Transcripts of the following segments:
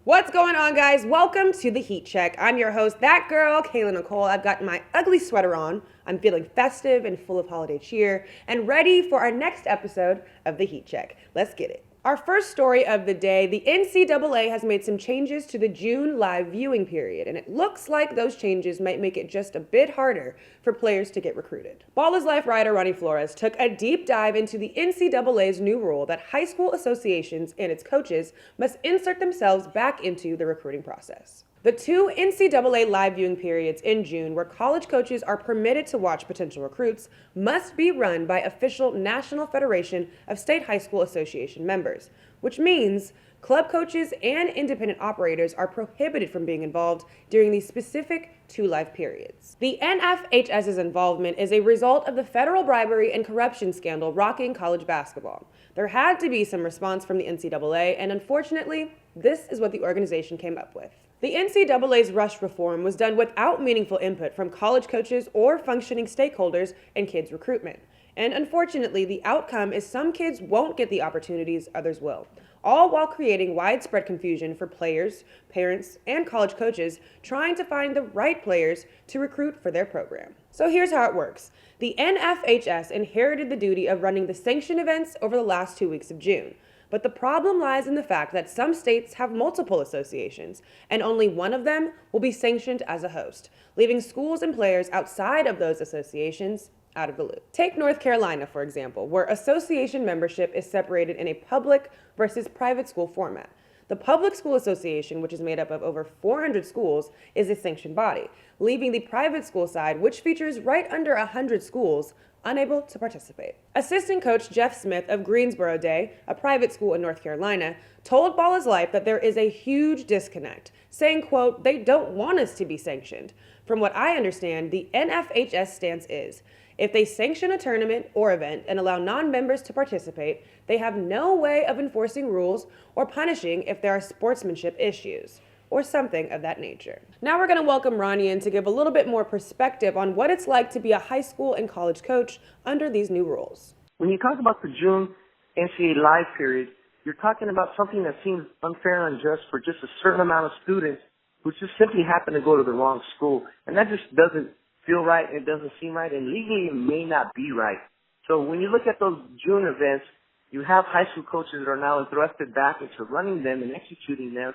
What's going on, guys? Welcome to the Heat Check. I'm your host, that girl, Kayla Nicole. I've got my ugly sweater on. I'm feeling festive and full of holiday cheer and ready for our next episode of the Heat Check. Let's get it. Our first story of the day, the NCAA has made some changes to the June live viewing period, and it looks like those changes might make it just a bit harder for players to get recruited. Ballislife writer Ronnie Flores took a deep dive into the NCAA's new rule that high school associations and its coaches must insert themselves back into the recruiting process. The two NCAA live viewing periods in June, where college coaches are permitted to watch potential recruits, must be run by official National Federation of State High School Association members, which means club coaches and independent operators are prohibited from being involved during these specific two live periods. The NFHS's involvement is a result of the federal bribery and corruption scandal rocking college basketball. There had to be some response from the NCAA, and unfortunately, this is what the organization came up with. The NCAA's rush reform was done without meaningful input from college coaches or functioning stakeholders in kids' recruitment. And unfortunately, the outcome is some kids won't get the opportunities others will, all while creating widespread confusion for players, parents, and college coaches trying to find the right players to recruit for their program. So here's how it works. The NFHS inherited the duty of running the sanctioned events over the last 2 weeks of June. But the problem lies in the fact that some states have multiple associations, and only one of them will be sanctioned as a host, leaving schools and players outside of those associations out of the loop. Take North Carolina, for example, where association membership is separated in a public versus private school format. The Public School Association, which is made up of over 400 schools, is a sanctioned body, leaving the private school side, which features right under 100 schools, unable to participate. Assistant coach Jeff Smith of Greensboro Day, a private school in North Carolina, told Ballislife that there is a huge disconnect, saying, quote, "They don't want us to be sanctioned. From what I understand, the NFHS stance is, if they sanction a tournament or event and allow non-members to participate, they have no way of enforcing rules or punishing if there are sportsmanship issues," or something of that nature. Now we're going to welcome Ronnie in to give a little bit more perspective on what it's like to be a high school and college coach under these new rules. When you talk about the June NCAA live period, you're talking about something that seems unfair and unjust for just a certain amount of students who just simply happen to go to the wrong school. And that just doesn't feel right, it doesn't seem right, and legally it may not be right. So when you look at those June events, you have high school coaches that are now thrusted back into running them and executing them,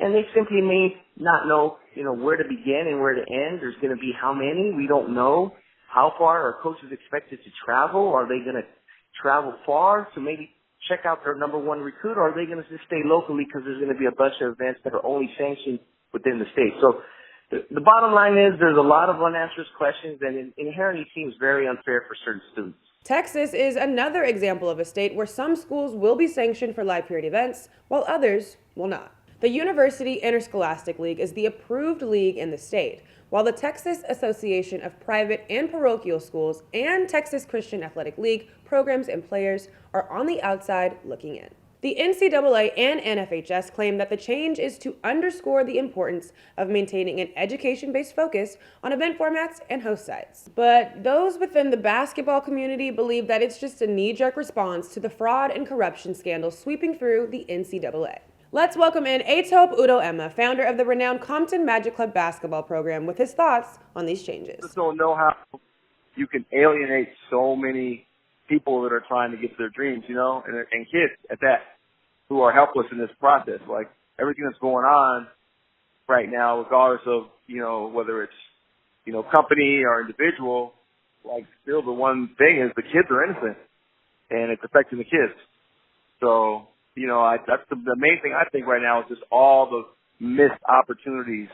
and they simply may not know, where to begin and where to end. There's going to be how many? We don't know. How far are coaches expected to travel? Are they going to travel far to maybe check out their number one recruit, or are they going to just stay locally because there's going to be a bunch of events that are only sanctioned within the state? So the bottom line is there's a lot of unanswered questions, and it inherently seems very unfair for certain students. Texas is another example of a state where some schools will be sanctioned for live period events, while others will not. The University Interscholastic League is the approved league in the state, while the Texas Association of Private and Parochial Schools and Texas Christian Athletic League programs and players are on the outside looking in. The NCAA and NFHS claim that the change is to underscore the importance of maintaining an education-based focus on event formats and host sites. But those within the basketball community believe that it's just a knee-jerk response to the fraud and corruption scandal sweeping through the NCAA. Let's welcome in Atope Udo Emma, founder of the renowned Compton Magic Club basketball program, with his thoughts on these changes. I just don't know how you can alienate so many people that are trying to get to their dreams, and kids at that, who are helpless in this process. Like, everything that's going on right now, regardless of, whether it's, company or individual, like, still the one thing is the kids are innocent, and it's affecting the kids. So, that's the main thing I think right now is just all the missed opportunities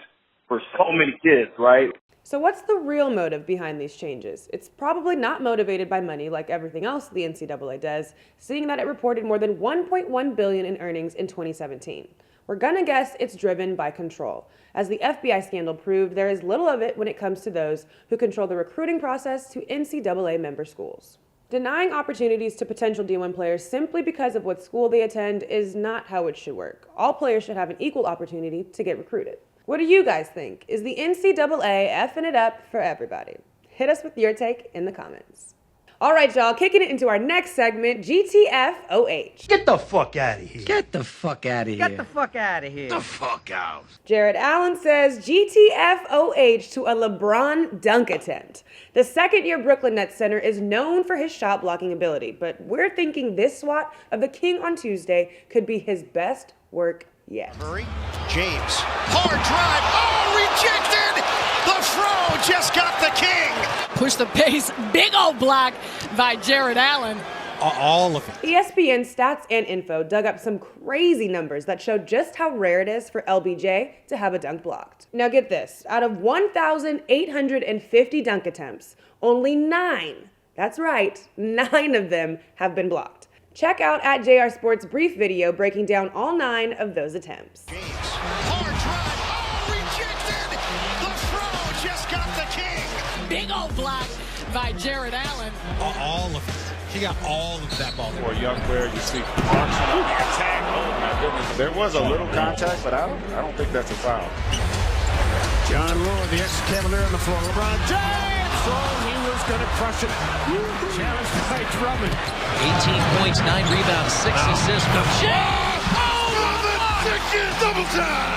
for so many kids, right? So what's the real motive behind these changes? It's probably not motivated by money like everything else the NCAA does, seeing that it reported more than $1.1 billion in earnings in 2017. We're gonna guess it's driven by control. As the FBI scandal proved, there is little of it when it comes to those who control the recruiting process to NCAA member schools. Denying opportunities to potential D1 players simply because of what school they attend is not how it should work. All players should have an equal opportunity to get recruited. What do you guys think? Is the NCAA effing it up for everybody? Hit us with your take in the comments. All right, y'all, kicking it into our next segment, GTFOH. Get the fuck out of here. Get the fuck out of here. Get the fuck out of here. the fuck out. Jarrett Allen says GTFOH to a LeBron dunk attempt. The second-year Brooklyn Nets center is known for his shot blocking ability, but we're thinking this swat of the King on Tuesday could be his best work yet. Murray, James, hard drive, oh, rejected! The throw just got the King! Push the pace, big old block by Jarrett Allen. All of it. ESPN Stats and Info dug up some crazy numbers that show just how rare it is for LBJ to have a dunk blocked. Now get this, out of 1,850 dunk attempts, only 9, that's right, 9 of them have been blocked. Check out at JR Sports' brief video breaking down all 9 of those attempts. James, hard drive, oh, rejected! The throw just got the King! Big old block by Jarrett Allen. All of it. He got all of that ball. For a young player, you see Clarkson on the attack. Oh my goodness. There was a little contact, but I don't think that's a foul. John Wall, the ex-Cavalier on the floor. LeBron James! Oh, he was going to crush it. Challenged by Drummond. 18 points, 9 rebounds, 6 assists from James. Double time!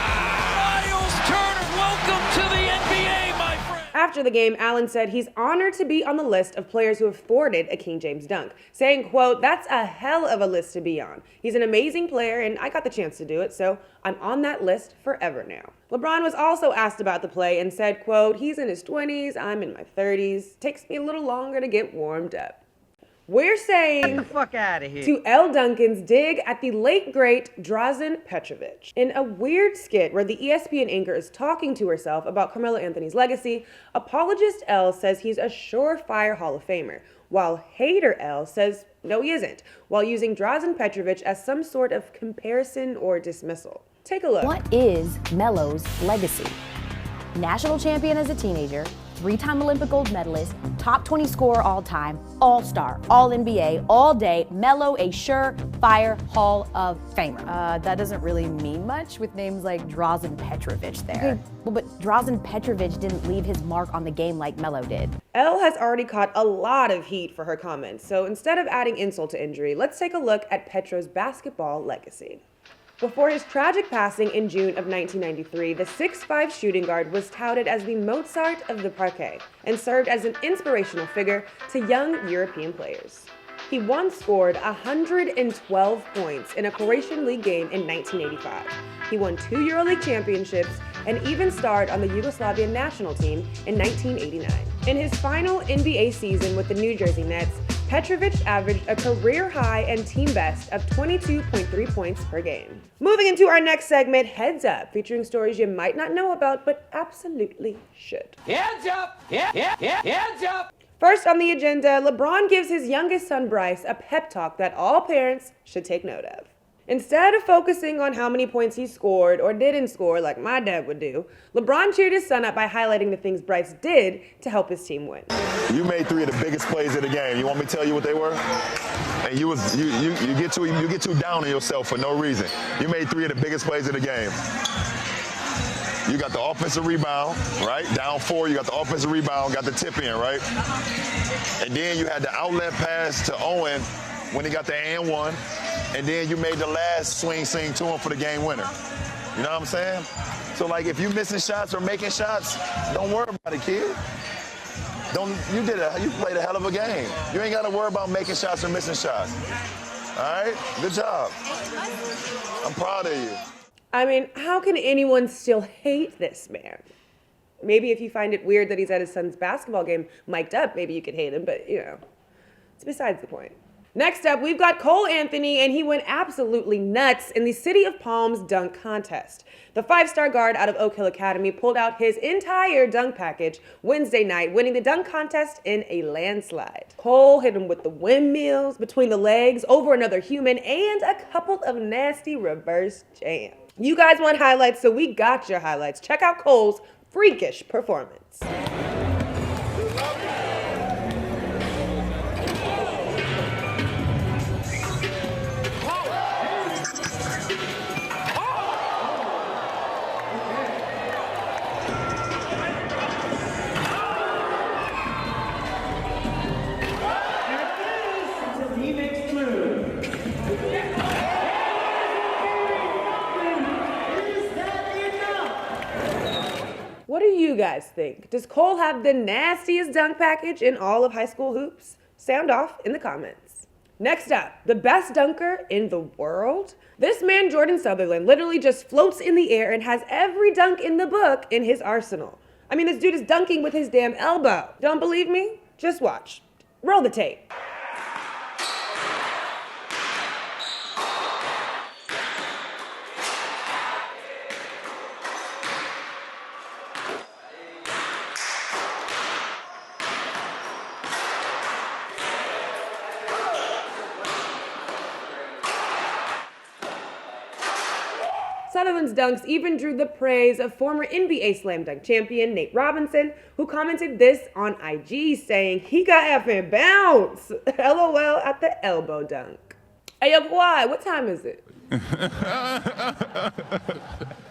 Miles Turner, welcome to the NBA, my friend. After the game, Allen said he's honored to be on the list of players who have thwarted a King James dunk, saying, quote, "That's a hell of a list to be on. He's an amazing player and I got the chance to do it, so I'm on that list forever now." LeBron was also asked about the play and said, quote, "He's in his 20s, I'm in my 30s. Takes me a little longer to get warmed up." We're saying Get the fuck out of here. to L. Duncan's dig at the late, great Drazen Petrovic. In a weird skit where the ESPN anchor is talking to herself about Carmelo Anthony's legacy, apologist L says he's a surefire Hall of Famer, while hater L says no he isn't, while using Drazen Petrovic as some sort of comparison or dismissal. Take a look. What is Melo's legacy? National champion as a teenager, 3-time Olympic gold medalist, top 20 scorer all time, all-star, all-NBA, all day, Melo a surefire Hall of Famer. That doesn't really mean much with names like Drazen Petrovic there. Okay, well, but Drazen Petrovic didn't leave his mark on the game like Melo did. Elle has already caught a lot of heat for her comments, so instead of adding insult to injury, let's take a look at Petro's basketball legacy. Before his tragic passing in June of 1993, the 6'5" shooting guard was touted as the Mozart of the parquet and served as an inspirational figure to young European players. He once scored 112 points in a Croatian League game in 1985. He won 2 EuroLeague championships and even starred on the Yugoslavian national team in 1989. In his final NBA season with the New Jersey Nets, Petrovic averaged a career-high and team best of 22.3 points per game. Moving into our next segment, Heads Up, featuring stories you might not know about, but absolutely should. Hands up! Hands up! First on the agenda, LeBron gives his youngest son Bryce a pep talk that all parents should take note of. Instead of focusing on how many points he scored or didn't score like my dad would do, LeBron cheered his son up by highlighting the things Bryce did to help his team win. You made 3 of the biggest plays of the game. You want me to tell you what they were? And you get too down on yourself for no reason. You made 3 of the biggest plays of the game. You got the offensive rebound, right? Down 4, you got the offensive rebound, got the tip in, right? And then you had the outlet pass to Owen when he got the and one. And then you made the last swing to him for the game winner. You know what I'm saying? So, like, if you missing shots or making shots, don't worry about it, kid. You played a hell of a game. You ain't got to worry about making shots or missing shots. All right? Good job. I'm proud of you. I mean, how can anyone still hate this man? Maybe if you find it weird that he's at his son's basketball game mic'd up, maybe you could hate him, but, you know, it's besides the point. Next up, we've got Cole Anthony, and he went absolutely nuts in the City of Palms dunk contest. The 5-star guard out of Oak Hill Academy pulled out his entire dunk package Wednesday night, winning the dunk contest in a landslide. Cole hit him with the windmills, between the legs, over another human, and a couple of nasty reverse jams. You guys want highlights, so we got your highlights. Check out Cole's freakish performance. guys think? Does Cole have the nastiest dunk package in all of high school hoops? Sound off in the comments. Next up, the best dunker in the world? This man, Jordan Southerland, literally just floats in the air and has every dunk in the book in his arsenal. I mean, this dude is dunking with his damn elbow. Don't believe me? Just watch. Roll the tape. Sutherland's dunks even drew the praise of former NBA slam dunk champion Nate Robinson, who commented this on IG saying he got effing bounce. LOL at the elbow dunk. Hey, yo, Kawhi, what time is it?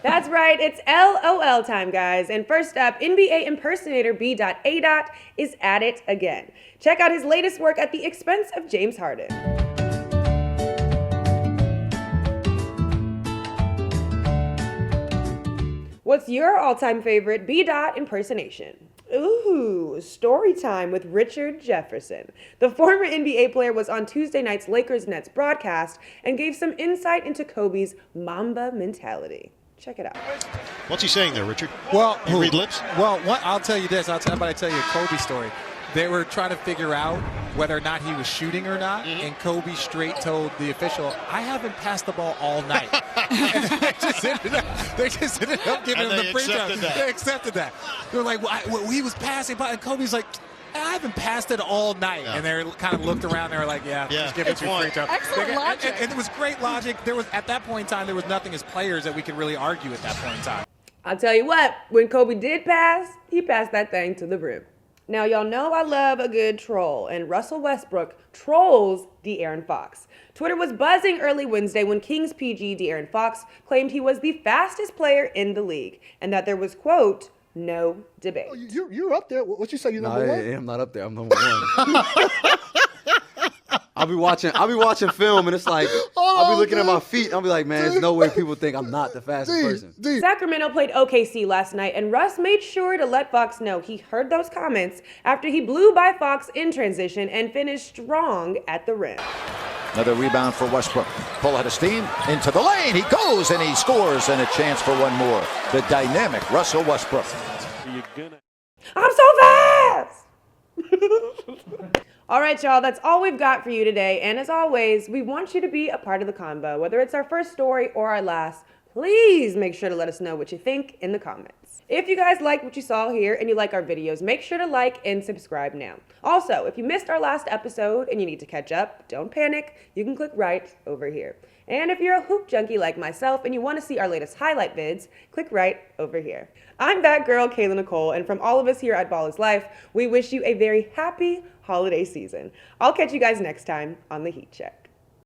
That's right, it's LOL time, guys. And first up, NBA impersonator BdotAdot is at it again. Check out his latest work at the expense of James Harden. What's your all-time favorite B-Dot impersonation? Ooh, story time with Richard Jefferson. The former NBA player was on Tuesday night's Lakers-Nets broadcast and gave some insight into Kobe's Mamba mentality. Check it out. What's he saying there, Richard? Well, you read lips? Well, I'll tell you this. I'll tell you a Kobe story. They were trying to figure out whether or not he was shooting or not, and Kobe straight told the official, "I haven't passed the ball all night." And they just ended up giving him the free throw. They accepted that. They were like, well, he was passing, and Kobe's like, I haven't passed it all night. Yeah. And they kind of looked around. They were like, just give it to free throw. Excellent logic. And it was great logic. There was, at that point in time, there was nothing as players that we could really argue at that point in time. I'll tell you what, when Kobe did pass, he passed that thing to the rim. Now, y'all know I love a good troll, and Russell Westbrook trolls De'Aaron Fox. Twitter was buzzing early Wednesday when Kings PG De'Aaron Fox claimed he was the fastest player in the league, and that there was, quote, no debate. Oh, you're up there. What you say, you're number one? I'm not up there. I'm number one. I'll be watching film, and it's like, I'll be looking at my feet, and I'll be like, man, there's no way people think I'm not the fastest person. Sacramento played OKC last night, and Russ made sure to let Fox know he heard those comments after he blew by Fox in transition and finished strong at the rim. Another rebound for Westbrook. Full head of steam into the lane. He goes and he scores, and a chance for one more. The dynamic Russell Westbrook. I'm so fast! All right, y'all, that's all we've got for you today. And as always, we want you to be a part of the convo. Whether it's our first story or our last, please make sure to let us know what you think in the comments. If you guys like what you saw here and you like our videos, make sure to like and subscribe now. Also, if you missed our last episode and you need to catch up, don't panic. You can click right over here. And if you're a hoop junkie like myself and you want to see our latest highlight vids, click right over here. I'm that girl, Kayla Nicole, and from all of us here at Ballislife, we wish you a very happy holiday season. I'll catch you guys next time on The Heat Check.